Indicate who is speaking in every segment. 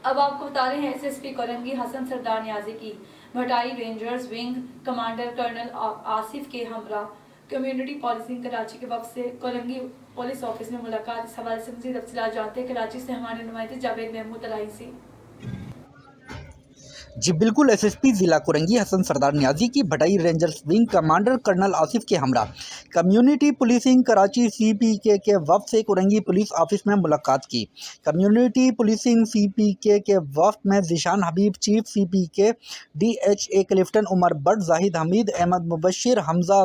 Speaker 1: अब आपको बता रहे हैं एसएसपी कोरंगी हसन सरदार नियाजी की Bhittai Rangers wing commander colonel Asif के हमरा कम्युनिटी पॉलिसिंग कराची के वक्त से कोरंगी पुलिस ऑफिस में मुलाकात। इस हवाले से मज़ीद तफसीलात जानते हैं कराची से हमारे नुमाइंदे जावेद महमूद तलाइसी।
Speaker 2: जी बिल्कुल, एसएसपी जिला कोरंगी हसन सरदार नियाजी की Bhittai Rangers wing commander colonel Asif के हमरा कम्युनिटी पुलिसिंग कराची सीपीके के वफ्द से कोरंगी पुलिस ऑफिस में मुलाकात की। कम्युनिटी पुलिसिंग सीपीके के वफ्द में Zeeshan Habib, chief CPK DHA Clifton Umar Butt, Zahid Hamid, Ahmed Mubashir, Hamza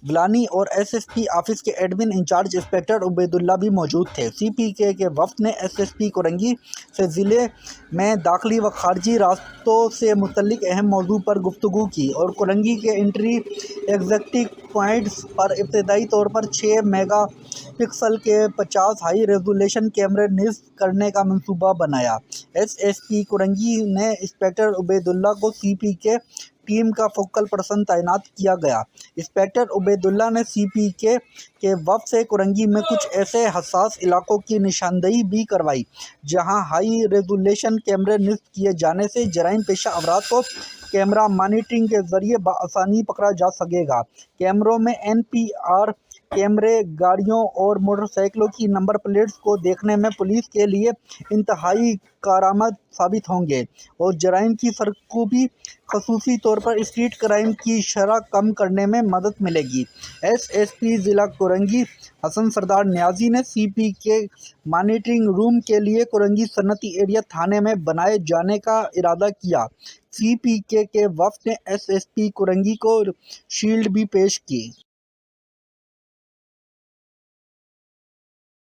Speaker 2: Bulani और एसएसपी ऑफिस के एडमिन इंचार्ज इंस्पेक्टर उबैदुल्ला भी मौजूद थे। सीपीके के वफ्द ने एसएसपी कोरंगी से ज़िले में दाखिली व खारजी रास्तों से मुतल्लिक अहम मौजू पर गुफ्तगू की और कोरंगी के एंट्री एग्जैक्टिव पॉइंट्स पर इब्तदाई तौर पर 6 मेगा पिक्सल के 50 हाई रेजोल्यूशन कैमरे निस्ब करने का मंसूबा बनाया। एसएसपी कोरंगी ने इंस्पेक्टर उबैदुल्ला को सीपीके टीम का फोकल पर्सन तैनात किया गया। इंस्पेक्टर उबैदुल्ला ने सीपीके के वफ्द से कोरंगी में कुछ ऐसे हसास इलाकों की निशानदेही भी करवाई जहां हाई रेजोल्यूशन कैमरे निस्ब किए जाने से जराइम पेशा अफराद को कैमरा मॉनिटरिंग के जरिए बआसानी पकड़ा जा सकेगा। कैमरों में एनपीआर कैमरे गाड़ियों और मोटरसाइकिलों की नंबर प्लेट्स को देखने में पुलिस के लिए इंतहाई कारआमद साबित होंगे और जराइम की सरकूबी, खसूसी तौर पर स्ट्रीट क्राइम की शरह कम करने में मदद मिलेगी। एसएसपी ज़िला कोरंगी हसन सरदार नियाजी ने सीपीके मॉनिटरिंग रूम के लिए कोरंगी सनती एरिया थाने में बनाए जाने का इरादा किया। सीपीके के वफ्द ने एसएसपी कोरंगी को शील्ड भी पेश की।